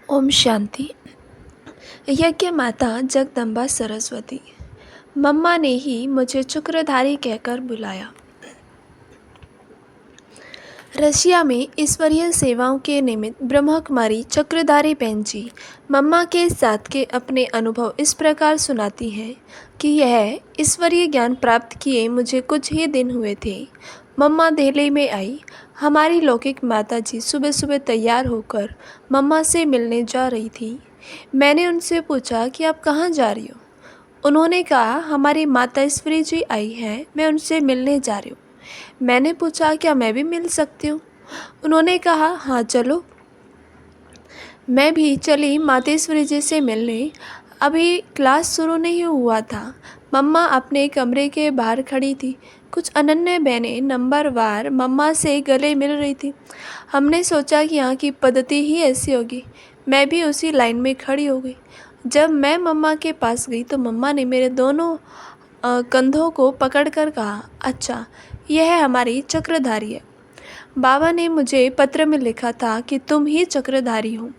ओम शांति। यज्ञ माता जगदम्बा सरस्वती। मम्मा ने ही मुझे चक्रधारी कहकर बुलाया। रशिया में ईश्वरीय सेवाओं के निमित्त ब्रह्मकुमारी चक्रधारी बहन जी मम्मा के साथ के अपने अनुभव इस प्रकार सुनाती हैं कि यह ईश्वरीय ज्ञान प्राप्त किए मुझे कुछ ही दिन हुए थे। मम्मा दिल्ली में आई। हमारी लौकिक माता जी सुबह सुबह तैयार होकर मम्मा से मिलने जा रही थी। मैंने उनसे पूछा कि आप कहाँ जा रही हो। उन्होंने कहा, हमारी माता ईश्वरी जी आई हैं, मैं उनसे मिलने जा रही हूँ। मैंने पूछा, क्या मैं भी मिल सकती हूँ। उन्होंने कहा, हाँ चलो। मैं भी चली मातेश्वरी जी से मिलने। अभी क्लास शुरू नहीं हुआ था। मम्मा अपने कमरे के बाहर खड़ी थी। कुछ अनन्य बहनें नंबरवार मम्मा से गले मिल रही थी। हमने सोचा कि यहाँ की पद्धति ही ऐसी होगी। मैं भी उसी लाइन में खड़ी हो गई। जब मैं मम्मा के पास गई तो मम्मा ने मेरे दोनों कंधों को पकड़कर कहा, अच्छा यह हमारी चक्रधारी है। बाबा ने मुझे पत्र में लिखा था कि तुम ही चक्रधारी हो।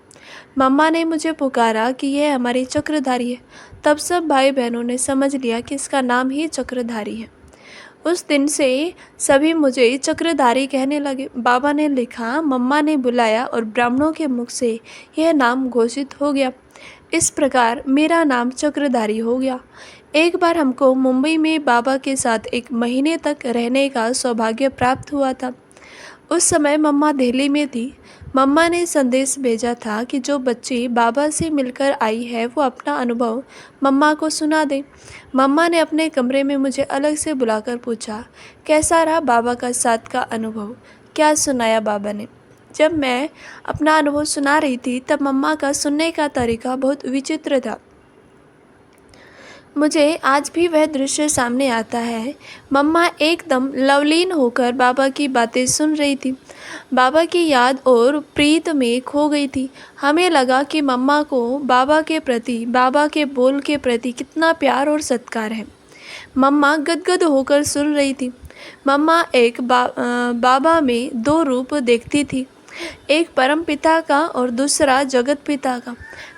मम्मा ने मुझे पुकारा कि यह हमारी चक्रधारी है। तब सब भाई बहनों ने समझ लिया कि इसका नाम ही चक्रधारी है। उस दिन से सभी मुझे चक्रधारी कहने लगे। बाबा ने लिखा, मम्मा ने बुलाया और ब्राह्मणों के मुख से यह नाम घोषित हो गया। इस प्रकार मेरा नाम चक्रधारी हो गया। एक बार हमको मुंबई में बाबा के साथ 1 महीने तक रहने का सौभाग्य प्राप्त हुआ था। उस समय मम्मा दिल्ली में थी। मम्मा ने संदेश भेजा था कि जो बच्ची बाबा से मिलकर आई है वो अपना अनुभव मम्मा को सुना दे। मम्मा ने अपने कमरे में मुझे अलग से बुलाकर पूछा, कैसा रहा बाबा का साथ का अनुभव, क्या सुनाया बाबा ने। जब मैं अपना अनुभव सुना रही थी तब मम्मा का सुनने का तरीका बहुत विचित्र था। मुझे आज भी वह दृश्य सामने आता है। मम्मा एकदम लवलीन होकर बाबा की बातें सुन रही थी। बाबा की याद और प्रीत में खो गई थी। हमें लगा कि मम्मा को बाबा के प्रति, बाबा के बोल के प्रति कितना प्यार और सत्कार है। मम्मा गदगद होकर सुन रही थी। मम्मा एक बाबा में 2 रूप देखती थी, एक परम पिता का और दूसरा जगत पिता का।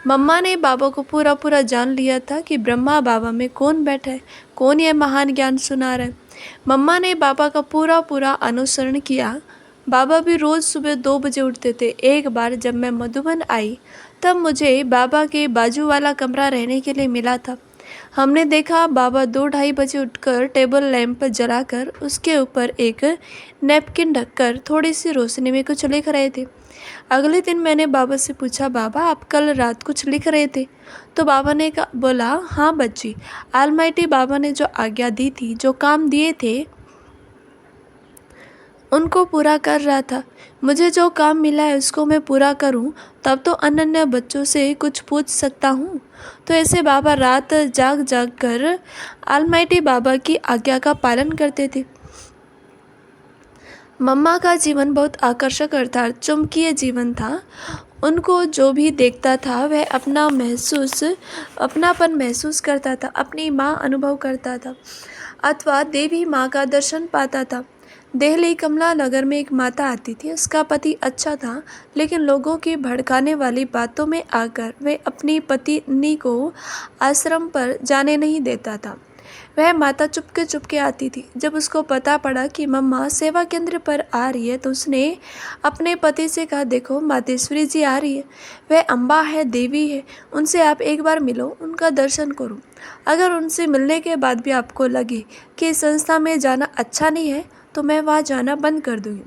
मम्मा ने बाबा को पूरा पूरा जान लिया था कि ब्रह्मा बाबा में कौन बैठा है, कौन यह महान ज्ञान सुना रहा है। मम्मा ने बाबा का पूरा पूरा अनुसरण किया। बाबा भी रोज़ सुबह 2 बजे उठते थे। एक बार जब मैं मधुबन आई तब मुझे बाबा के बाजू वाला कमरा रहने के लिए मिला था। हमने देखा बाबा 2-2:30 बजे उठकर टेबल लैंप जलाकर उसके ऊपर एक नैपकिन ढककर थोड़ी सी रोशनी में कुछ लिख रहे थे। अगले दिन मैंने बाबा से पूछा, बाबा आप कल रात कुछ लिख रहे थे? तो बाबा ने बोला, हाँ बच्ची, ऑलमाइटी बाबा ने जो आज्ञा दी थी, जो काम दिए थे उनको पूरा कर रहा था। मुझे जो काम मिला है उसको मैं पूरा करूं, तब तो अनन्य बच्चों से कुछ पूछ सकता हूं। तो ऐसे बाबा रात जाग जाग कर ऑलमाइटी बाबा की आज्ञा का पालन करते थे। मम्मा का जीवन बहुत आकर्षक अर्थात चुंबकीय जीवन था। उनको जो भी देखता था वह अपनापन महसूस करता था, अपनी माँ अनुभव करता था अथवा देवी माँ का दर्शन पाता था। दिल्ली कमला नगर में एक माता आती थी। उसका पति अच्छा था, लेकिन लोगों की भड़काने वाली बातों में आकर वह अपनी पत्नी को आश्रम पर जाने नहीं देता था। वह माता चुपके चुपके आती थी। जब उसको पता पड़ा कि मम्मा सेवा केंद्र पर आ रही है तो उसने अपने पति से कहा, देखो मातेश्वरी जी आ रही है, वह अम्बा है, देवी है, उनसे आप एक बार मिलो, उनका दर्शन करो। अगर उनसे मिलने के बाद भी आपको लगे कि इस संस्था में जाना अच्छा नहीं है तो मैं वहाँ जाना बंद कर दूँगी।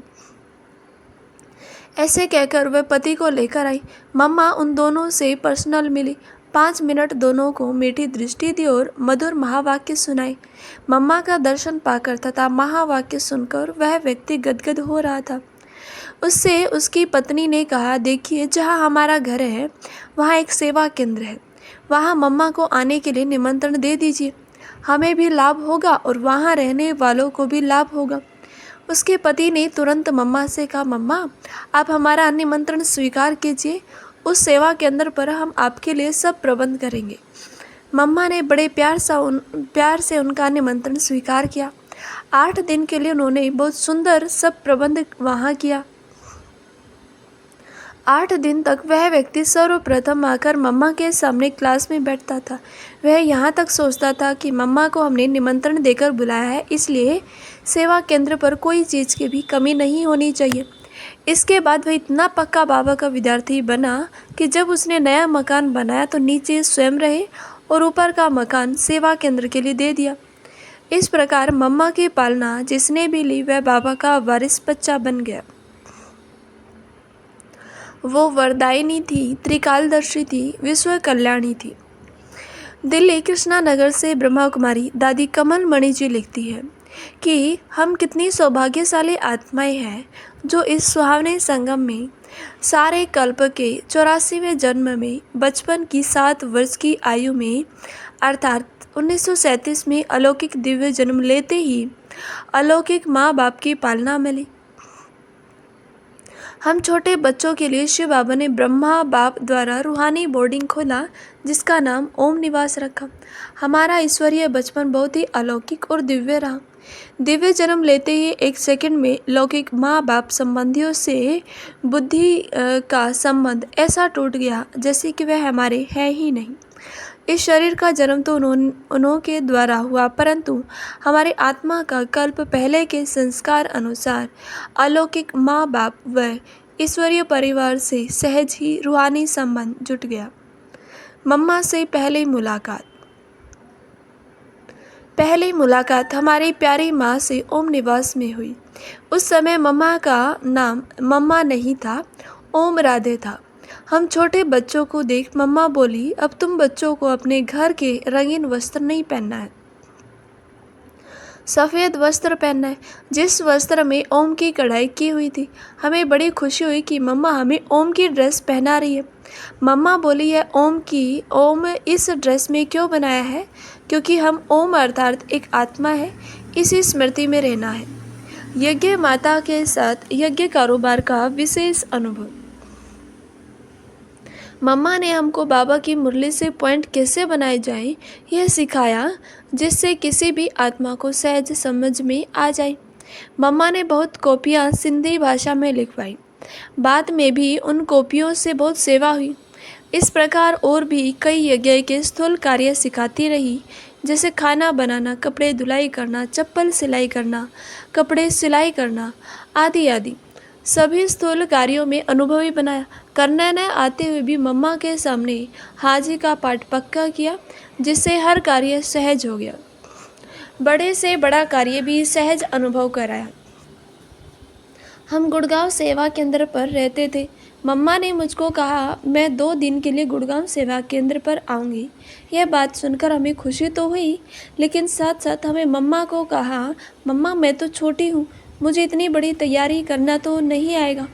ऐसे कहकर वह पति को लेकर आई। मम्मा उन दोनों से पर्सनल मिली। 5 मिनट दोनों को मीठी दृष्टि दी और मधुर महावाक्य सुनाए। मम्मा का दर्शन पाकर तथा महावाक्य सुनकर वह व्यक्ति गदगद हो रहा था। उससे उसकी पत्नी ने कहा, देखिए जहाँ हमारा घर है वहाँ एक सेवा केंद्र है, वहाँ मम्मा को आने के लिए निमंत्रण दे दीजिए। हमें भी लाभ होगा और वहाँ रहने वालों को भी लाभ होगा। उसके पति ने तुरंत मम्मा से कहा, मम्मा आप हमारा निमंत्रण स्वीकार कीजिए, उस सेवा केंद्र पर हम आपके लिए सब प्रबंध करेंगे। मम्मा ने बड़े प्यार से उनका निमंत्रण स्वीकार किया। 8 दिन के लिए उन्होंने बहुत सुंदर सब प्रबंध वहाँ किया। 8 दिन तक वह व्यक्ति सर्वप्रथम आकर मम्मा के सामने क्लास में बैठता था। वह यहाँ तक सोचता था कि मम्मा को हमने निमंत्रण देकर बुलाया है, इसलिए सेवा केंद्र पर कोई चीज़ की भी कमी नहीं होनी चाहिए। इसके बाद वह इतना पक्का बाबा का विद्यार्थी बना कि जब उसने नया मकान बनाया तो नीचे स्वयं रहे और ऊपर का मकान सेवा केंद्र के लिए दे दिया। इस प्रकार मम्मा की पालना जिसने भी ली वह बाबा का वारिस बच्चा बन गया। वो वरदायिनी थी, त्रिकालदर्शी थी, विश्व कल्याणी थी। दिल्ली कृष्णा नगर से ब्रह्मा कुमारी दादी कमल मणि जी लिखती है कि हम कितनी सौभाग्यशाली आत्माएं हैं जो इस सुहावने संगम में सारे कल्प के 84वें जन्म में बचपन की 7 वर्ष की आयु में अर्थात 1937 में अलौकिक दिव्य जन्म लेते ही अलौकिक माँ बाप की पालना मिली। हम छोटे बच्चों के लिए शिव बाबा ने ब्रह्मा बाप द्वारा रूहानी बोर्डिंग खोला जिसका नाम ओम निवास रखा। हमारा ईश्वरीय बचपन बहुत ही अलौकिक और दिव्य रहा। दिव्य जन्म लेते ही 1 सेकंड में लौकिक माँ बाप संबंधियों से बुद्धि का संबंध ऐसा टूट गया जैसे कि वह हमारे हैं ही नहीं। इस शरीर का जन्म तो उन्होंने द्वारा हुआ, परंतु हमारे आत्मा का कल्प पहले के संस्कार अनुसार अलौकिक माँ बाप व ईश्वरीय परिवार से सहज ही रूहानी संबंध जुट गया। मम्मा से पहली मुलाकात हमारी प्यारी माँ से ओम निवास में हुई। उस समय मम्मा का नाम मम्मा नहीं था, ओम राधे था। हम छोटे बच्चों को देख मम्मा बोली, अब तुम बच्चों को अपने घर के रंगीन वस्त्र नहीं पहनना है, सफ़ेद वस्त्र पहनना है जिस वस्त्र में ओम की कढ़ाई की हुई थी। हमें बड़ी खुशी हुई कि मम्मा हमें ओम की ड्रेस पहना रही है। मम्मा बोली है ओम इस ड्रेस में क्यों बनाया है? क्योंकि हम ओम अर्थात एक आत्मा है, इसी स्मृति में रहना है। यज्ञ माता के साथ यज्ञ कारोबार का विशेष अनुभव। मम्मा ने हमको बाबा की मुरली से पॉइंट कैसे बनाए जाएं यह सिखाया जिससे किसी भी आत्मा को सहज समझ में आ जाए। मम्मा ने बहुत कॉपियाँ सिंधी भाषा में लिखवाई। बाद में भी उन कॉपियों से बहुत सेवा हुई। इस प्रकार और भी कई यज्ञ के स्थूल कार्य सिखाती रही, जैसे खाना बनाना, कपड़े धुलाई करना, चप्पल सिलाई करना, कपड़े सिलाई करना आदि आदि। सभी स्थूल कार्यों में अनुभवी बनाया। करने न आते हुए भी मम्मा के सामने हाजी का पाठ पक्का किया, जिससे हर कार्य सहज हो गया। बड़े से बड़ा कार्य भी सहज अनुभव कराया। हम गुड़गांव सेवा केंद्र पर रहते थे। मम्मा ने मुझको कहा मैं 2 दिन के लिए गुड़गांव सेवा केंद्र पर आऊँगी। यह बात सुनकर हमें खुशी तो हुई, लेकिन साथ साथ हमें मम्मा को कहा, मम्मा मैं तो छोटी हूँ, मुझे इतनी बड़ी तैयारी करना तो नहीं आएगा।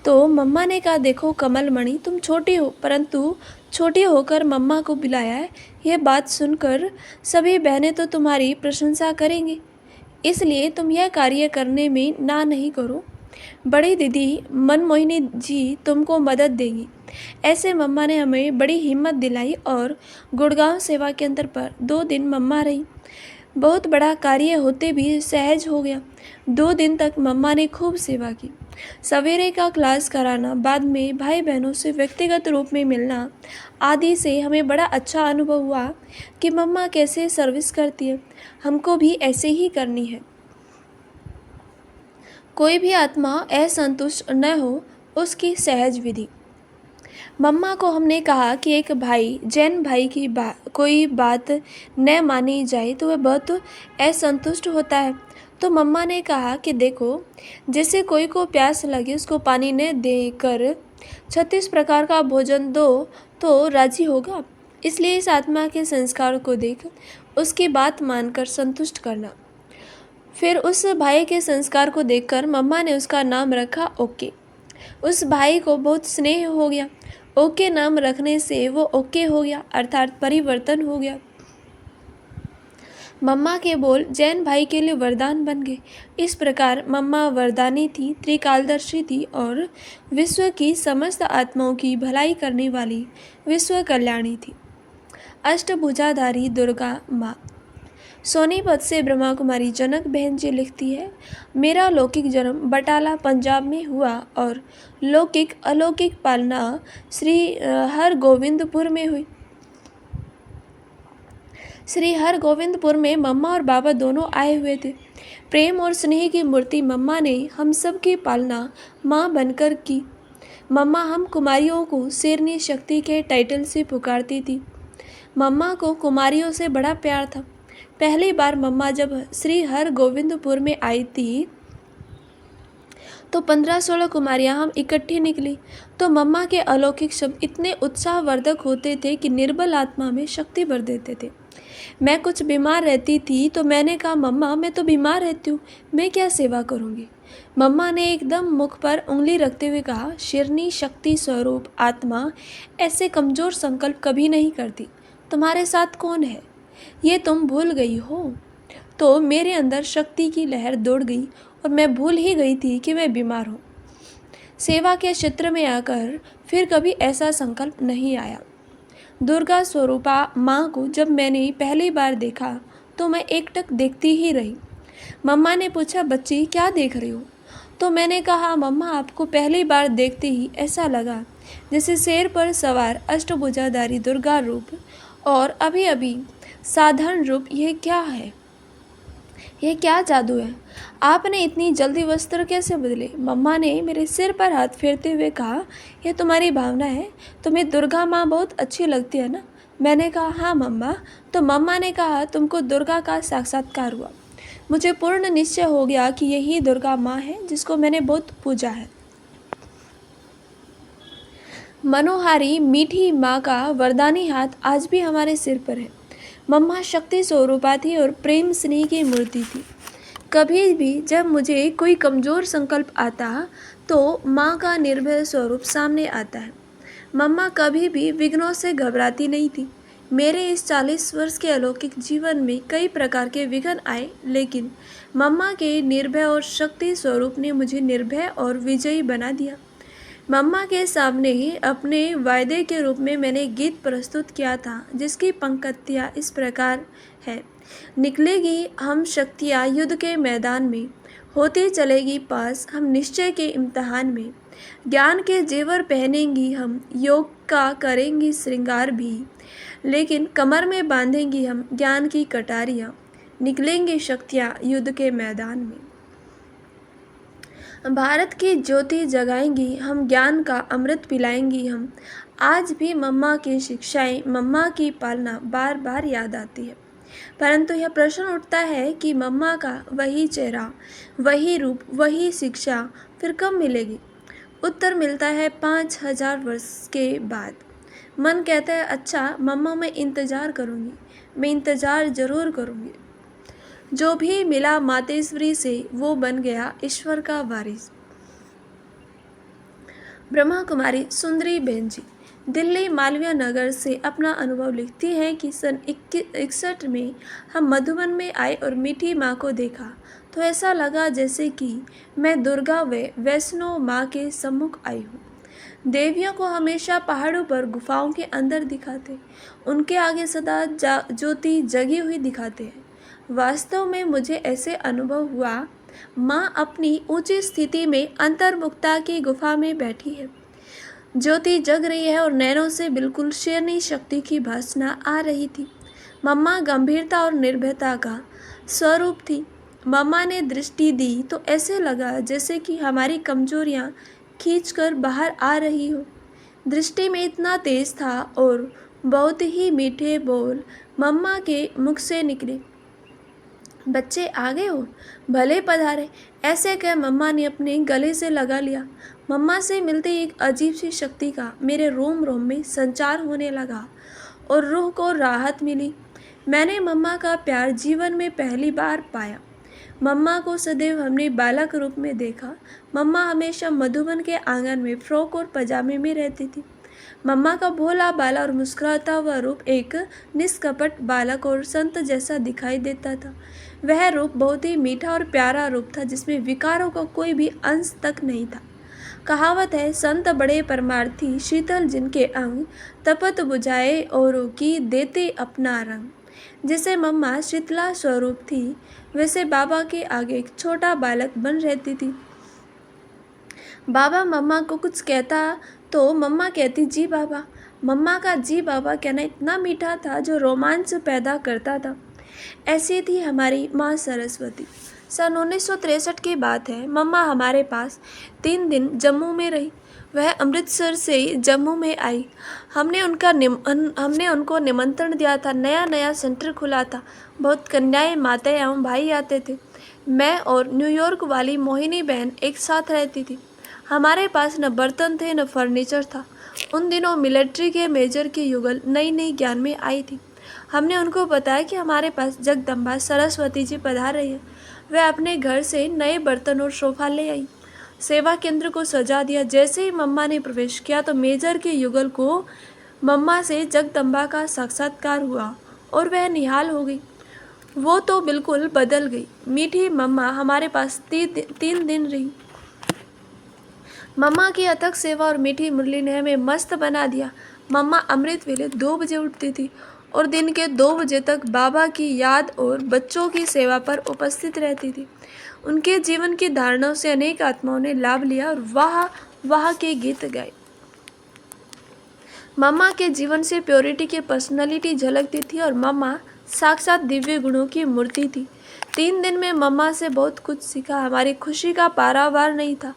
तो मम्मा ने कहा देखो कमल मणि, तुम छोटी हो, परंतु छोटी होकर मम्मा को बुलाया है। यह बात सुनकर सभी बहनें तो तुम्हारी प्रशंसा करेंगी, इसलिए तुम यह कार्य करने में ना नहीं करो। बड़ी दीदी मनमोहिनी जी तुमको मदद देगी। ऐसे मम्मा ने हमें बड़ी हिम्मत दिलाई और गुड़गांव सेवा केंद्र पर 2 दिन मम्मा रही। बहुत बड़ा कार्य होते भी सहज हो गया। 2 दिन तक मम्मा ने खूब सेवा की। सवेरे का क्लास कराना, बाद में भाई बहनों से व्यक्तिगत रूप में मिलना आदि से हमें बड़ा अच्छा अनुभव हुआ कि मम्मा कैसे सर्विस करती है, हमको भी ऐसे ही करनी है। कोई भी आत्मा असंतुष्ट न हो, उसकी सहज विधि। मम्मा को हमने कहा कि एक भाई जैन भाई की कोई बात न मानी जाए तो वह बहुत असंतुष्ट होता है। तो मम्मा ने कहा कि देखो, जैसे कोई को प्यास लगे उसको पानी न देकर 36 प्रकार का भोजन दो तो राजी होगा। इसलिए इस आत्मा के संस्कार को देख उसकी बात मानकर संतुष्ट करना। फिर उस भाई के संस्कार को देखकर मम्मा ने उसका नाम रखा ओके। उस भाई को बहुत स्नेह हो गया। ओके नाम रखने से वो ओके हो गया, अर्थात परिवर्तन हो गया। मम्मा के बोल जैन भाई के लिए वरदान बन गए। इस प्रकार मम्मा वरदानी थी, त्रिकालदर्शी थी और विश्व की समस्त आत्माओं की भलाई करने वाली विश्व कल्याणी थी। अष्टभुजाधारी दुर्गा माँ। सोनीपत से ब्रह्मा कुमारी जनक बहन जी लिखती है, मेरा लौकिक जन्म बटाला पंजाब में हुआ और लौकिक अलौकिक पालना श्री हरगोविंदपुर में हुई। श्री हरगोविंदपुर में मम्मा और बाबा दोनों आए हुए थे। प्रेम और स्नेह की मूर्ति मम्मा ने हम सब की पालना माँ बनकर की। मम्मा हम कुमारियों को शेरनी शक्ति के टाइटल से पुकारती थी। मम्मा को कुमारियों से बड़ा प्यार था। पहली बार मम्मा जब श्री हरगोविंदपुर में आई थी तो 15-16 कुमारियाँ हम इकट्ठी निकली। तो मम्मा के अलौकिक शब्द इतने उत्साहवर्धक होते थे कि निर्बल आत्मा में शक्ति भर देते थे। मैं कुछ बीमार रहती थी तो मैंने कहा, मम्मा मैं तो बीमार रहती हूँ, मैं क्या सेवा करूँगी। मम्मा ने एकदम मुख पर उंगली रखते हुए कहा, शेरनी शक्ति स्वरूप आत्मा ऐसे कमज़ोर संकल्प कभी नहीं करती। तुम्हारे साथ कौन है ये तुम भूल गई हो। तो मेरे अंदर शक्ति की लहर दौड़ गई और मैं भूल ही गई थी कि मैं बीमार हूँ। सेवा के क्षेत्र में आकर फिर कभी ऐसा संकल्प नहीं आया। दुर्गा स्वरूपा माँ को जब मैंने पहली बार देखा तो मैं एकटक देखती ही रही। मम्मा ने पूछा, बच्ची क्या देख रही हो। तो मैंने कहा, मम्मा आपको पहली बार देखते ही ऐसा लगा जैसे शेर पर सवार अष्टभुजाधारी दुर्गा रूप और अभी अभी साधारण रूप, यह क्या है, यह क्या जादू है। आपने इतनी जल्दी वस्त्र कैसे बदले। मम्मा ने मेरे सिर पर हाथ फेरते हुए कहा, यह तुम्हारी भावना है, तुम्हें दुर्गा माँ बहुत अच्छी लगती है ना। मैंने कहा, हाँ मम्मा। तो मम्मा ने कहा, तुमको दुर्गा का साक्षात्कार हुआ। मुझे पूर्ण निश्चय हो गया कि यही दुर्गा माँ है जिसको मैंने बहुत पूजा है। मनोहारी मीठी माँ का वरदानी हाथ आज भी हमारे सिर पर है। मम्मा शक्ति स्वरूपा थी और प्रेम स्नेह की मूर्ति थी। कभी भी जब मुझे कोई कमज़ोर संकल्प आता तो माँ का निर्भय स्वरूप सामने आता है। मम्मा कभी भी विघ्नों से घबराती नहीं थी। मेरे इस 40 वर्ष के अलौकिक जीवन में कई प्रकार के विघ्न आए, लेकिन मम्मा के निर्भय और शक्ति स्वरूप ने मुझे निर्भय और विजयी बना दिया। मम्मा के सामने ही अपने वायदे के रूप में मैंने गीत प्रस्तुत किया था, जिसकी पंक्तियाँ इस प्रकार है। निकलेगी हम शक्तियाँ युद्ध के मैदान में, होती चलेगी पास हम निश्चय के इम्तिहान में। ज्ञान के जेवर पहनेंगी हम, योग का करेंगी श्रृंगार भी, लेकिन कमर में बांधेंगी हम ज्ञान की कटारियाँ। निकलेंगी शक्तियाँ युद्ध के मैदान में। भारत की ज्योति जगाएंगी हम, ज्ञान का अमृत पिलाएंगी हम। आज भी मम्मा की शिक्षाएं, मम्मा की पालना बार बार याद आती है। परंतु यह प्रश्न उठता है कि मम्मा का वही चेहरा, वही रूप, वही शिक्षा फिर कब मिलेगी। उत्तर मिलता है 5000 वर्ष के बाद। मन कहता है, अच्छा मम्मा मैं इंतज़ार करूँगी, मैं इंतज़ार ज़रूर करूँगी। जो भी मिला मातेश्वरी से वो बन गया ईश्वर का वारिस। ब्रह्मा कुमारी सुंदरी बहन जी दिल्ली मालवीय नगर से अपना अनुभव लिखती हैं कि सन 61 में हम मधुबन में आए और मीठी माँ को देखा तो ऐसा लगा जैसे कि मैं दुर्गा व वैष्णो माँ के सम्मुख आई हूँ। देवियों को हमेशा पहाड़ों पर गुफाओं के अंदर दिखाते, उनके आगे सदा ज्योति जगी हुई दिखाते हैं। वास्तव में मुझे ऐसे अनुभव हुआ माँ अपनी ऊंची स्थिति में अंतर्मुखता की गुफा में बैठी है, ज्योति जग रही है और नैनों से बिल्कुल शेरनी शक्ति की भासना आ रही थी। मम्मा गंभीरता और निर्भयता का स्वरूप थी। मम्मा ने दृष्टि दी तो ऐसे लगा जैसे कि हमारी कमजोरियाँ खींचकर बाहर आ रही हो। दृष्टि में इतना तेज था और बहुत ही मीठे बोल मम्मा के मुख से निकले, बच्चे आ गए हो, भले पधारे। ऐसे कह मम्मा ने अपने गले से लगा लिया। मम्मा से मिलते ही एक अजीब सी शक्ति का मेरे रोम रोम में संचार होने लगा और रूह को राहत मिली। मैंने मम्मा का प्यार जीवन में पहली बार पाया। मम्मा को सदैव हमने बालक रूप में देखा। मम्मा हमेशा मधुबन के आंगन में फ्रॉक और पजामे में रहती थी। मम्मा का भोला बाला और मुस्कुराता हुआ रूप एक निष्कपट बालक और संत जैसा दिखाई देता था। वह रूप बहुत ही मीठा और प्यारा रूप था जिसमें विकारों का कोई भी अंश तक नहीं था। कहावत है, संत बड़े परमार्थी, शीतल जिनके अंग, तपत बुझाए औरों की देते अपना रंग। जैसे मम्मा शीतला स्वरूप थी, वैसे बाबा के आगे एक छोटा बालक बन रहती थी। बाबा मम्मा को कुछ कहता तो मम्मा कहती जी बाबा। मम्मा का जी बाबा कहना इतना मीठा था जो रोमांच पैदा करता था। ऐसी थी हमारी माँ सरस्वती। सन 1963 की बात है। मम्मा हमारे पास 3 दिन जम्मू में रही। वह अमृतसर से जम्मू में आई। हमने उनको निमंत्रण दिया था। नया नया सेंटर खुला था। बहुत कन्याएं, माताएं एवं भाई आते थे। मैं और न्यूयॉर्क वाली मोहिनी बहन एक साथ रहती थी। हमारे पास न बर्तन थे न फर्नीचर था। उन दिनों मिलिट्री के मेजर की युगल नई नई ज्ञान में आई थी। हमने उनको बताया कि हमारे पास जगदम्बा सरस्वती जी पधार रही है। वह अपने घर से नए बर्तन और सोफा ले आई। सेवा केंद्र को सजा दिया। जैसे ही मम्मा ने प्रवेश किया तो मेजर के युगल को मम्मा से जगदम्बा का साक्षात्कार हुआ और वह निहाल हो गई। वो तो बिल्कुल बदल गई। मीठी मम्मा हमारे पास 3 दिन रही। मम्मा की अथक सेवा और मीठी मुरली ने हमें मस्त बना दिया। मम्मा अमृत वेले 2 बजे उठती थी और दिन के 2 बजे तक बाबा की याद और बच्चों की सेवा पर उपस्थित रहती थी। उनके जीवन की धारणाओं से अनेक आत्माओं ने लाभ लिया और वाह वाह के गीत गाए। मम्मा के जीवन से प्योरिटी की पर्सनालिटी झलकती थी और मम्मा साक्षात दिव्य गुणों की मूर्ति थी। 3 दिन में मम्मा से बहुत कुछ सीखा। हमारी खुशी का पारावार नहीं था।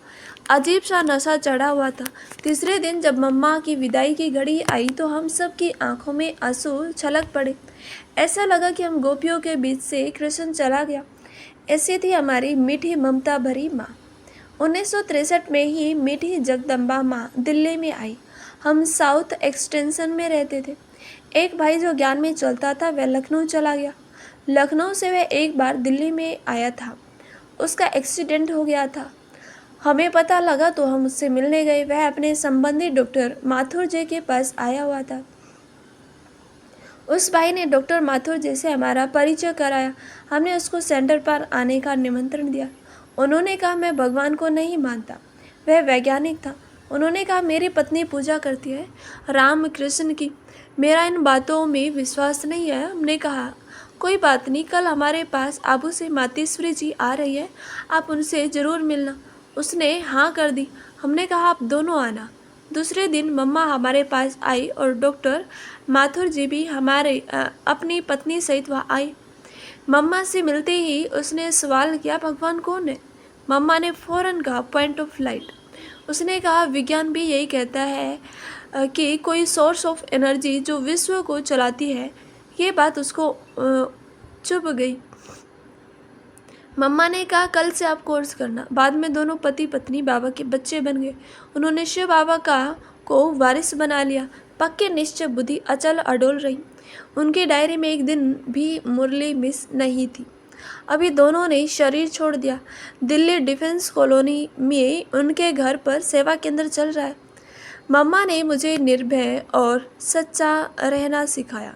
अजीब सा नशा चढ़ा हुआ था। तीसरे दिन जब मम्मा की विदाई की घड़ी आई तो हम सब की आंखों में आंसू छलक पड़े। ऐसा लगा कि हम गोपियों के बीच से कृष्ण चला गया। ऐसी थी हमारी मीठी ममता भरी माँ। 1963 में ही मीठी जगदम्बा माँ दिल्ली में आई। हम साउथ एक्सटेंशन में रहते थे। एक भाई जो ज्ञान में चलता था वह लखनऊ चला गया। लखनऊ से वह एक बार दिल्ली में आया था। उसका एक्सीडेंट हो गया था। हमें पता लगा तो हम उससे मिलने गए। वह अपने संबंधी डॉक्टर माथुर जी के पास आया हुआ था। उस भाई ने डॉक्टर माथुर जी से हमारा परिचय कराया। हमने उसको सेंटर पर आने का निमंत्रण दिया। उन्होंने कहा मैं भगवान को नहीं मानता। वह वैज्ञानिक था। उन्होंने कहा मेरी पत्नी पूजा करती है राम कृष्ण की। मेरा इन बातों में विश्वास नहीं है। हमने कहा कोई बात नहीं, कल हमारे पास आबू से मातेश्वरी जी आ रही है, आप उनसे ज़रूर मिलना। उसने हाँ कर दी। हमने कहा आप दोनों आना। दूसरे दिन मम्मा हमारे पास आई और डॉक्टर माथुर जी भी अपनी पत्नी सहित वहाँ आई। मम्मा से मिलते ही उसने सवाल किया भगवान कौन है। मम्मा ने फौरन कहा पॉइंट ऑफ लाइट। उसने कहा विज्ञान भी यही कहता है कि कोई सोर्स ऑफ एनर्जी जो विश्व को चलाती है। ये बात उसको चुभ गई। मम्मा ने कहा कल से आप कोर्स करना। बाद में दोनों पति पत्नी बाबा के बच्चे बन गए। उन्होंने शिव बाबा को वारिस बना लिया। पक्के निश्चय बुद्धि अचल अडोल रही। उनकी डायरी में एक दिन भी मुरली मिस नहीं थी। अभी दोनों ने शरीर छोड़ दिया। दिल्ली डिफेंस कॉलोनी में उनके घर पर सेवा केंद्र चल रहा है। मम्मा ने मुझे निर्भय और सच्चा रहना सिखाया।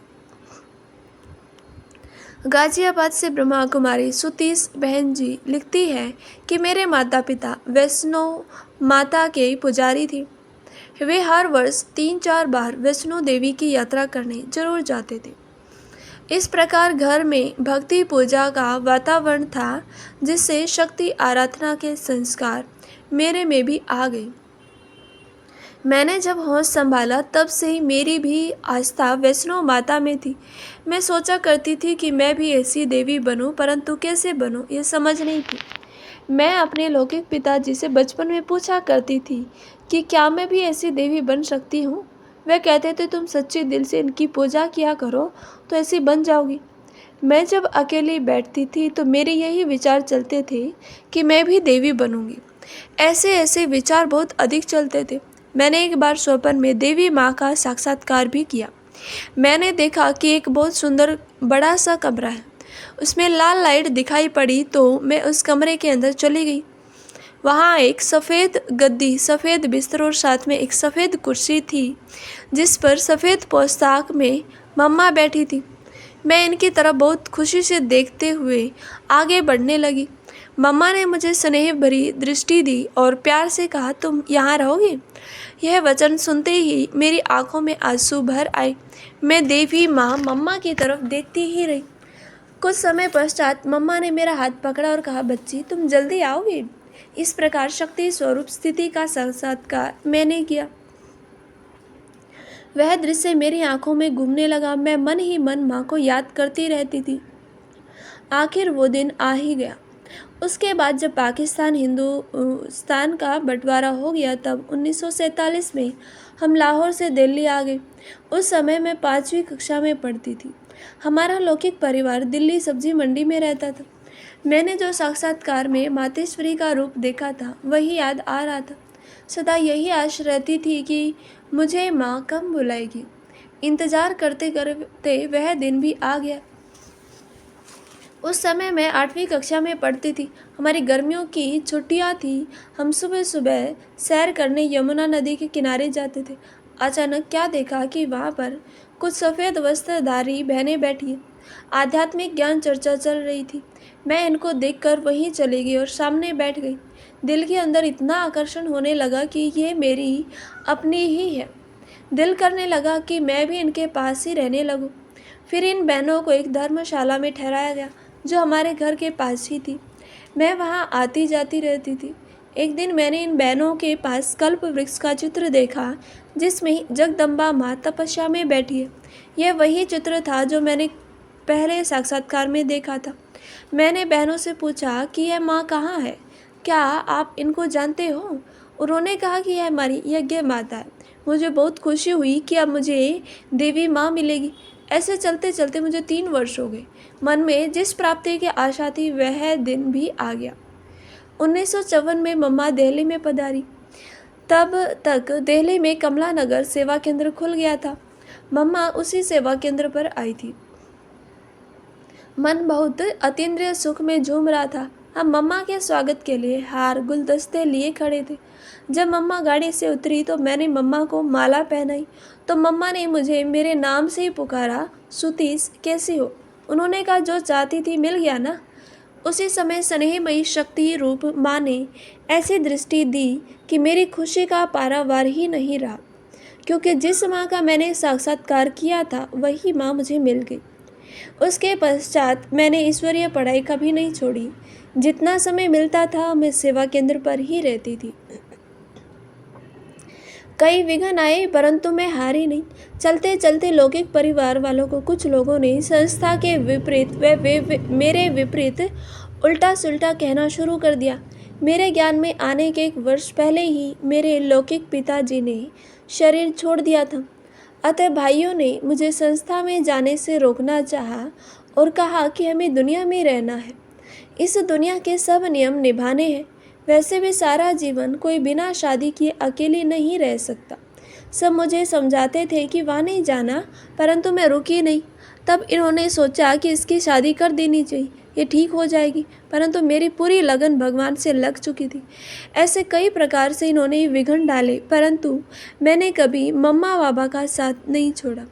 गाजियाबाद से ब्रह्मा कुमारी सुतीश बहन जी लिखती है कि मेरे माता पिता वैष्णो माता के पुजारी थे। वे हर वर्ष 3-4 बार वैष्णो देवी की यात्रा करने जरूर जाते थे। इस प्रकार घर में भक्ति पूजा का वातावरण था, जिससे शक्ति आराधना के संस्कार मेरे में भी आ गए। मैंने जब होश संभाला तब से ही मेरी भी आस्था वैष्णो माता में थी। मैं सोचा करती थी कि मैं भी ऐसी देवी बनूं, परंतु कैसे बनूं ये समझ नहीं थी। मैं अपने लौकिक पिताजी से बचपन में पूछा करती थी कि क्या मैं भी ऐसी देवी बन सकती हूँ। वह कहते थे तुम सच्चे दिल से इनकी पूजा किया करो तो ऐसी बन जाओगी। मैं जब अकेली बैठती थी तो मेरे यही विचार चलते थे कि मैं भी देवी बनूंगी। ऐसे ऐसे विचार बहुत अधिक चलते थे। मैंने एक बार स्वप्न में देवी माँ का साक्षात्कार भी किया। मैंने देखा कि एक बहुत सुंदर बड़ा सा कमरा है। उसमें लाल लाइट दिखाई पड़ी तो मैं उस कमरे के अंदर चली गई। वहाँ एक सफ़ेद गद्दी, सफ़ेद बिस्तर और साथ में एक सफ़ेद कुर्सी थी, जिस पर सफ़ेद पोशाक में मम्मा बैठी थी। मैं इनकी तरफ बहुत खुशी से देखते हुए आगे बढ़ने लगी। मम्मा ने मुझे स्नेह भरी दृष्टि दी और प्यार से कहा, तुम यहाँ रहोगे? यह वचन सुनते ही मेरी आंखों में आंसू भर आए। मैं देवी माँ मम्मा की तरफ देखती ही रही। कुछ समय पश्चात मम्मा ने मेरा हाथ पकड़ा और कहा, बच्ची तुम जल्दी आओगे? इस प्रकार शक्ति स्वरूप स्थिति का साक्षात्कार मैंने किया। वह दृश्य मेरी आंखों में घूमने लगा। मैं मन ही मन माँ को याद करती रहती थी। आखिर वो दिन आ ही गया। उसके बाद जब पाकिस्तान हिंदुस्तान का बंटवारा हो गया, तब 1947 में हम लाहौर से दिल्ली आ गए। उस समय मैं 5वीं कक्षा में पढ़ती थी। हमारा लौकिक परिवार दिल्ली सब्जी मंडी में रहता था। मैंने जो साक्षात्कार में मातेश्वरी का रूप देखा था, वही याद आ रहा था। सदा यही आश रहती थी कि मुझे माँ कब बुलाएगी। इंतज़ार करते करते वह दिन भी आ गया। उस समय मैं 8वीं कक्षा में पढ़ती थी। हमारी गर्मियों की छुट्टियां थी। हम सुबह सुबह सैर करने यमुना नदी के किनारे जाते थे। अचानक क्या देखा कि वहाँ पर कुछ सफ़ेद वस्त्रधारी बहनें बैठी हैं। आध्यात्मिक ज्ञान चर्चा चल रही थी। मैं इनको देखकर वहीं चली गई और सामने बैठ गई। दिल के अंदर इतना आकर्षण होने लगा कि ये मेरी अपनी ही है। दिल करने लगा कि मैं भी इनके पास ही रहने लगूं। फिर इन बहनों को एक धर्मशाला में ठहराया गया, जो हमारे घर के पास ही थी। मैं वहाँ आती जाती रहती थी। एक दिन मैंने इन बहनों के पास कल्प वृक्ष का चित्र देखा, जिसमें जगदम्बा माँ तपस्या में बैठी है। यह वही चित्र था जो मैंने पहले साक्षात्कार में देखा था। मैंने बहनों से पूछा कि यह माँ कहाँ है, क्या आप इनको जानते हो? उन्होंने कहा कि यह हमारी यज्ञ माता है। मुझे बहुत खुशी हुई कि अब मुझे देवी माँ मिलेगी। ऐसे चलते चलते मुझे 3 वर्ष हो गए। मन में जिस प्राप्ति की आशा थी, वह दिन भी आ गया। 1954 में मम्मा दिल्ली में पधारी। तब तक दिल्ली में कमला नगर सेवा केंद्र खुल गया था। मम्मा उसी सेवा केंद्र पर आई थी। मन बहुत अतीन्द्रिय सुख में झूम रहा था। हम मम्मा के स्वागत के लिए हार गुलदस्ते लिए खड़े थे। जब मम्मा गाड़ी से उतरी तो मैंने मम्मा को माला पहनाई, तो मम्मा ने मुझे मेरे नाम से ही पुकारा, सुतीश कैसी हो? उन्होंने कहा, जो चाहती थी मिल गया ना। उसी समय स्नेहमयी शक्ति रूप माँ ने ऐसी दृष्टि दी कि मेरी खुशी का पारावार ही नहीं रहा, क्योंकि जिस माँ का मैंने साक्षात्कार किया था, वही माँ मुझे मिल गई। उसके पश्चात मैंने ईश्वरीय पढ़ाई कभी नहीं छोड़ी। जितना समय मिलता था मैं सेवा केंद्र पर ही रहती थी। कई विघ्न आए, परंतु मैं हारी नहीं। चलते चलते लौकिक परिवार वालों को कुछ लोगों ने संस्था के विपरीत मेरे विपरीत उल्टा सुल्टा कहना शुरू कर दिया। मेरे ज्ञान में आने के 1 वर्ष पहले ही मेरे लौकिक पिताजी ने शरीर छोड़ दिया था। अतः भाइयों ने मुझे संस्था में जाने से रोकना चाहा और कहा कि हमें दुनिया में रहना है, इस दुनिया के सब नियम निभाने हैं। वैसे भी सारा जीवन कोई बिना शादी किए अकेली नहीं रह सकता। सब मुझे समझाते थे कि वहाँ नहीं जाना, परंतु मैं रुकी नहीं। तब इन्होंने सोचा कि इसकी शादी कर देनी चाहिए, ये ठीक हो जाएगी, परंतु मेरी पूरी लगन भगवान से लग चुकी थी। ऐसे कई प्रकार से इन्होंने विघ्न डाले, परंतु मैंने कभी मम्मा बाबा का साथ नहीं छोड़ा।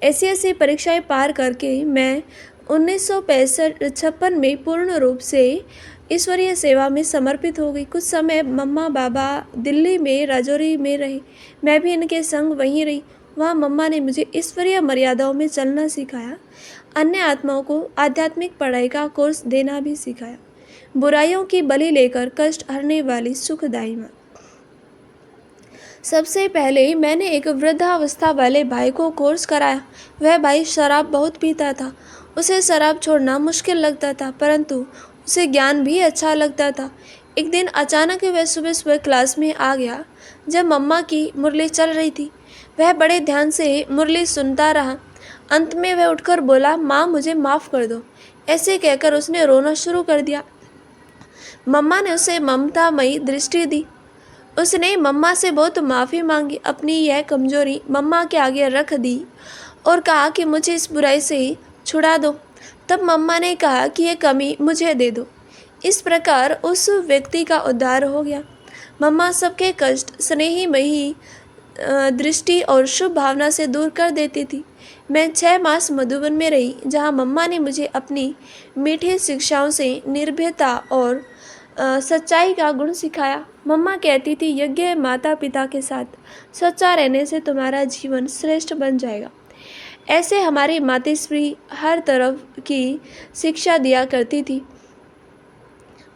ऐसी ऐसी परीक्षाएं पार करके मैं 1956 में पूर्ण रूप से ईश्वरीय सेवा में समर्पित हो गई। कुछ समय मम्मा बाबा दिल्ली में राजौरी में रहे। मैं भी इनके संग वहीं रही। वहाँ मम्मा ने मुझे ईश्वरीय मर्यादाओं में चलना सिखाया। अन्य आत्माओं को आध्यात्मिक पढ़ाई का कोर्स देना भी सिखाया। बुराइयों की बलि लेकर कष्ट हरने वाली सुखदायी माँ। सबसे पहले मैंने एक वृद्धावस्था वाले भाई को कोर्स कराया। वह भाई शराब बहुत पीता था। उसे शराब छोड़ना मुश्किल लगता था, परंतु उसे ज्ञान भी अच्छा लगता था। एक दिन अचानक वह सुबह सुबह क्लास में आ गया, जब मम्मा की मुरली चल रही थी। वह बड़े ध्यान से मुरली सुनता रहा। अंत में वह उठकर बोला, माँ मुझे माफ़ कर दो। ऐसे कहकर उसने रोना शुरू कर दिया। मम्मा ने उसे ममतामयी दृष्टि दी। उसने मम्मा से बहुत माफ़ी मांगी, अपनी यह कमजोरी मम्मा के आगे रख दी और कहा कि मुझे इस बुराई से छुड़ा दो। तब मम्मा ने कहा कि यह कमी मुझे दे दो। इस प्रकार उस व्यक्ति का उद्धार हो गया। मम्मा सबके कष्ट स्नेहीमयी दृष्टि और शुभ भावना से दूर कर देती थी। मैं 6 मास मधुबन में रही, जहाँ मम्मा ने मुझे अपनी मीठी शिक्षाओं से निर्भयता और सच्चाई का गुण सिखाया। मम्मा कहती थी यज्ञ माता पिता के साथ सच्चा रहने से तुम्हारा जीवन श्रेष्ठ बन जाएगा। ऐसे हमारी मातेश्वरी हर तरफ की शिक्षा दिया करती थी।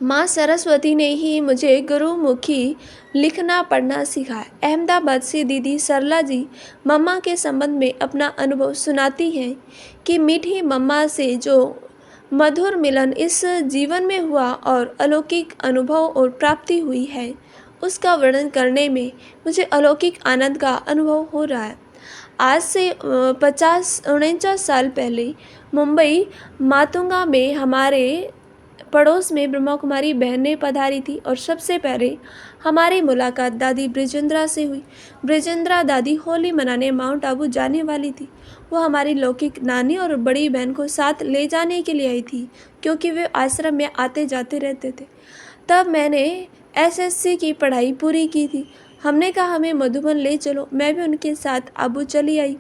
माँ सरस्वती ने ही मुझे गुरुमुखी लिखना पढ़ना सिखाया। अहमदाबाद से दीदी सरला जी मम्मा के संबंध में अपना अनुभव सुनाती हैं कि मीठी मम्मा से जो मधुर मिलन इस जीवन में हुआ और अलौकिक अनुभव और प्राप्ति हुई है, उसका वर्णन करने में मुझे अलौकिक आनंद का अनुभव हो रहा है। आज से 50-49 साल पहले मुंबई मातुंगा में हमारे पड़ोस में ब्रह्मा कुमारी बहनें पधारी थी और सबसे पहले हमारी मुलाकात दादी ब्रिजेंद्रा से हुई। ब्रिजेंद्रा दादी होली मनाने माउंट आबू जाने वाली थी। वो हमारी लौकिक नानी और बड़ी बहन को साथ ले जाने के लिए आई थी, क्योंकि वे आश्रम में आते जाते रहते थे। तब मैंने एसएससी की पढ़ाई पूरी की थी। हमने कहा हमें मधुबन ले चलो। मैं भी उनके साथ आबू चली आई।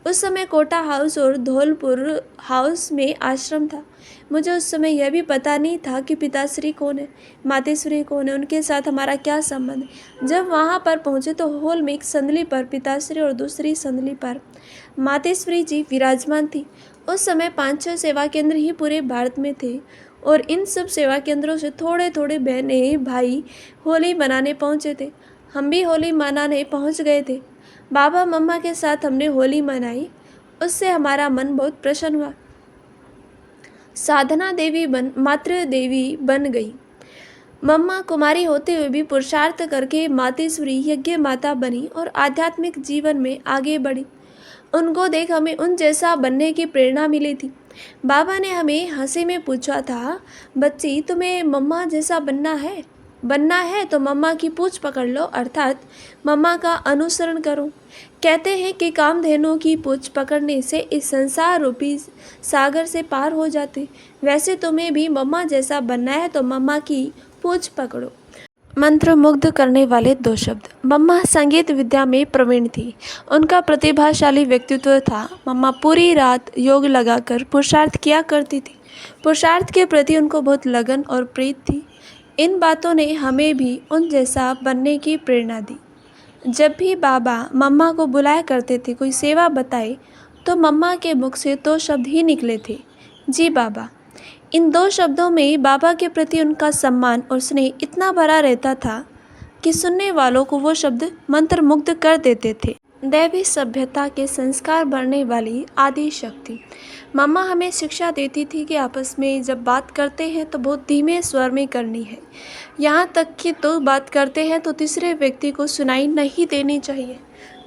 उस समय कोटा हाउस और धौलपुर हाउस में आश्रम था। मुझे उस समय यह भी पता नहीं था कि पिताश्री कौन है, मातेश्वरी कौन है, उनके साथ हमारा क्या संबंध है। जब वहाँ पर पहुँचे तो हॉल में एक संदली पर पिताश्री और दूसरी संदली पर मातेश्वरी जी विराजमान थी। उस समय 5-6 सेवा केंद्र ही पूरे भारत में थे और इन सब सेवा केंद्रों से थोड़े थोड़े बहनें भाई होली मनाने पहुँचे थे। हम भी होली मनाने पहुँच गए थे। बाबा मम्मा के साथ हमने होली मनाई। उससे हमारा मन बहुत प्रसन्न हुआ। साधना देवी मातृ देवी बन गई। मम्मा कुमारी होते हुए भी पुरुषार्थ करके मातेश्वरी यज्ञ माता बनी और आध्यात्मिक जीवन में आगे बढ़ी। उनको देख हमें उन जैसा बनने की प्रेरणा मिली थी। बाबा ने हमें हंसी में पूछा था, बच्ची तुम्हें मम्मा जैसा बनना है तो मम्मा की पूंछ पकड़ लो, अर्थात मम्मा का अनुसरण करो। कहते हैं कि कामधेनु की पूंछ पकड़ने से इस संसार रूपी सागर से पार हो जाते। वैसे तुम्हें भी मम्मा जैसा बनना है तो मम्मा की पूंछ पकड़ो। मंत्र मुग्ध करने वाले 2 शब्द। मम्मा संगीत विद्या में प्रवीण थी। उनका प्रतिभाशाली व्यक्तित्व था। मम्मा पूरी रात योग लगाकर पुरुषार्थ किया करती थी। पुरुषार्थ के प्रति उनको बहुत लगन और प्रीत थी। इन बातों ने हमें भी उन जैसा बनने की प्रेरणा दी। जब भी बाबा मम्मा को बुलाया करते थे, कोई सेवा बताए, तो मम्मा के मुख से 2 शब्द ही निकले थे, जी बाबा। इन 2 शब्दों में बाबा के प्रति उनका सम्मान और स्नेह इतना भरा रहता था कि सुनने वालों को वो शब्द मंत्रमुग्ध कर देते थे। दैवी सभ्यता के संस्कार भरने वाली आदि शक्ति। मम्मा हमें शिक्षा देती थी कि आपस में जब बात करते हैं तो बहुत धीमे स्वर में करनी है। यहाँ तक कि 2 बात करते हैं तो तीसरे व्यक्ति को सुनाई नहीं देनी चाहिए।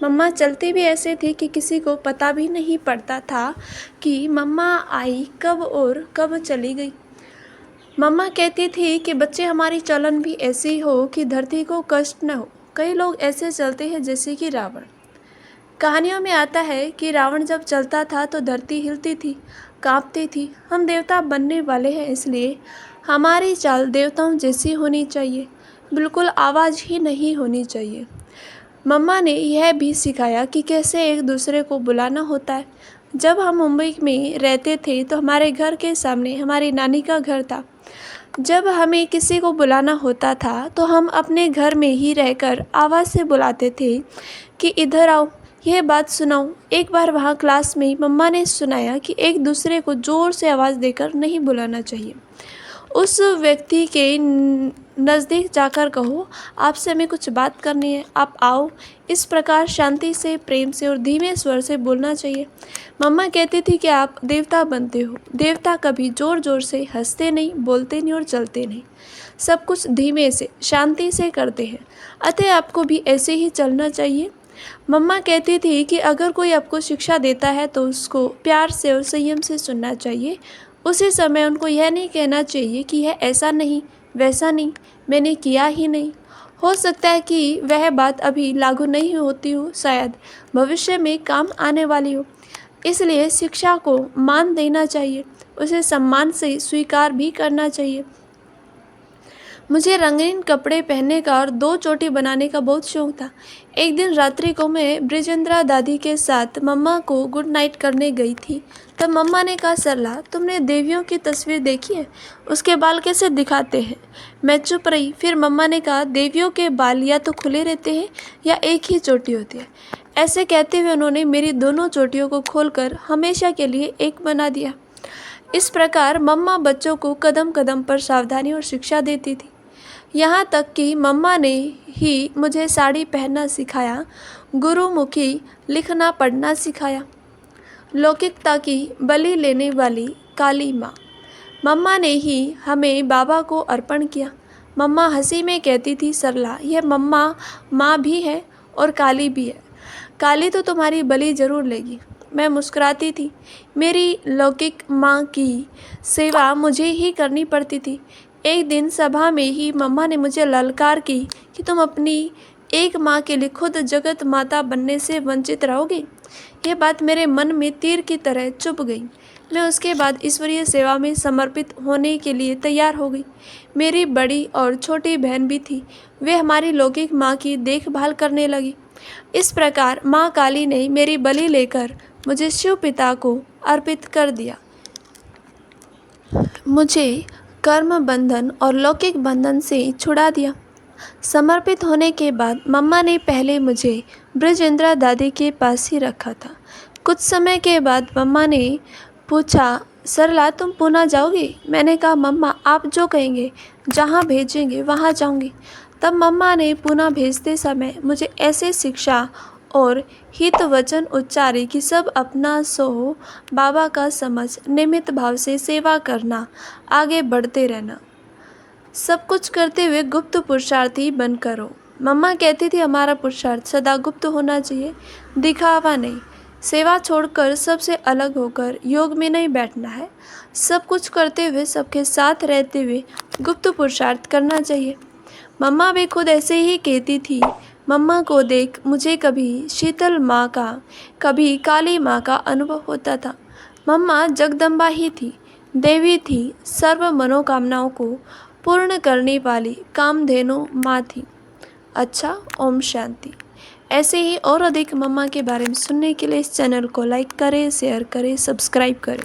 मम्मा चलती भी ऐसे थी कि किसी को पता भी नहीं पड़ता था कि मम्मा आई कब और कब चली गई। मम्मा कहती थी कि बच्चे हमारी चलन भी ऐसी हो कि धरती को कष्ट न हो। कई लोग ऐसे चलते हैं जैसे कि रावण। कहानियों में आता है कि रावण जब चलता था तो धरती हिलती थी, कांपती थी। हम देवता बनने वाले हैं, इसलिए हमारी चाल देवताओं जैसी होनी चाहिए, बिल्कुल आवाज़ ही नहीं होनी चाहिए। मम्मा ने यह भी सिखाया कि कैसे एक दूसरे को बुलाना होता है। जब हम मुंबई में रहते थे तो हमारे घर के सामने हमारी नानी का घर था। जब हमें किसी को बुलाना होता था तो हम अपने घर में ही रहकर आवाज़ से बुलाते थे कि इधर आओ, यह बात सुनाऊं। एक बार वहाँ क्लास में मम्मा ने सुनाया कि एक दूसरे को ज़ोर से आवाज़ देकर नहीं बुलाना चाहिए। उस व्यक्ति के नज़दीक जाकर कहो, आपसे हमें कुछ बात करनी है, आप आओ। इस प्रकार शांति से, प्रेम से और धीमे स्वर से बोलना चाहिए। मम्मा कहती थी कि आप देवता बनते हो। देवता कभी ज़ोर ज़ोर से हंसते नहीं, बोलते नहीं और चलते नहीं। सब कुछ धीमे से, शांति से करते हैं। अतः आपको भी ऐसे ही चलना चाहिए। मम्मा कहती थी कि अगर कोई आपको शिक्षा देता है तो उसको प्यार से और संयम से सुनना चाहिए। उसी समय उनको यह नहीं कहना चाहिए कि यह ऐसा नहीं, वैसा नहीं, मैंने किया ही नहीं। हो सकता है कि वह बात अभी लागू नहीं होती हो, शायद भविष्य में काम आने वाली हो। इसलिए शिक्षा को मान देना चाहिए, उसे सम्मान से स्वीकार भी करना चाहिए। मुझे रंगीन कपड़े पहनने का और 2 चोटी बनाने का बहुत शौक था। एक दिन रात्रि को मैं ब्रिजेंद्रा दादी के साथ मम्मा को गुड नाइट करने गई थी। तब मम्मा ने कहा, सरला, तुमने देवियों की तस्वीर देखी है? उसके बाल कैसे दिखाते हैं? मैं चुप रही। फिर मम्मा ने कहा, देवियों के बाल या तो खुले रहते हैं या एक ही चोटी होती है। ऐसे कहते हुए उन्होंने मेरी दोनों चोटियों को खोलकर हमेशा के लिए एक बना दिया। इस प्रकार मम्मा बच्चों को कदम कदम पर सावधानी और शिक्षा देती थी। यहाँ तक कि मम्मा ने ही मुझे साड़ी पहनना सिखाया, गुरुमुखी लिखना पढ़ना सिखाया। लौकिकता की बलि लेने वाली काली माँ। मम्मा ने ही हमें बाबा को अर्पण किया। मम्मा हंसी में कहती थी, सरला, यह मम्मा माँ भी है और काली भी है। काली तो तुम्हारी बलि जरूर लेगी। मैं मुस्कुराती थी। मेरी लौकिक माँ की सेवा मुझे ही करनी पड़ती थी। एक दिन सभा में ही मम्मा ने मुझे ललकार की कि तुम अपनी एक माँ के लिए खुद जगत माता बनने से वंचित रहोगी। यह बात मेरे मन में तीर की तरह चुभ गई। मैं उसके बाद ईश्वरीय सेवा में समर्पित होने के लिए तैयार हो गई। मेरी बड़ी और छोटी बहन भी थी। वे हमारी लौकिक माँ की देखभाल करने लगी। इस प्रकार माँ काली ने मेरी बलि लेकर मुझे शिव पिता को अर्पित कर दिया। मुझे कर्म बंधन और लौकिक बंधन से छुड़ा दिया। समर्पित होने के बाद मम्मा ने पहले मुझे ब्रिजेंद्रा दादी के पास ही रखा था। कुछ समय के बाद मम्मा ने पूछा, सरला, तुम पुणे जाओगी? मैंने कहा, मम्मा आप जो कहेंगे, जहाँ भेजेंगे वहाँ जाऊँगी। तब मम्मा ने पुणे भेजते समय मुझे ऐसे शिक्षा और हित वचन उच्चारे कि सब अपना सो बाबा का समझ, निमित्त भाव से सेवा करना, आगे बढ़ते रहना, सब कुछ करते हुए गुप्त पुरुषार्थी बन करो। मम्मा कहती थी, हमारा पुरुषार्थ सदा गुप्त होना चाहिए, दिखावा नहीं। सेवा छोड़कर सबसे अलग होकर योग में नहीं बैठना है। सब कुछ करते हुए सबके साथ रहते हुए गुप्त पुरुषार्थ करना चाहिए। मम्मा भी खुद ऐसे ही कहती थी। मम्मा को देख मुझे कभी शीतल माँ का, कभी काली माँ का अनुभव होता था। मम्मा जगदम्बा ही थी, देवी थी, सर्व मनोकामनाओं को पूर्ण करने वाली कामधेनु माँ थी। अच्छा, ओम शांति। ऐसे ही और अधिक मम्मा के बारे में सुनने के लिए इस चैनल को लाइक करें, शेयर करें, सब्सक्राइब करें।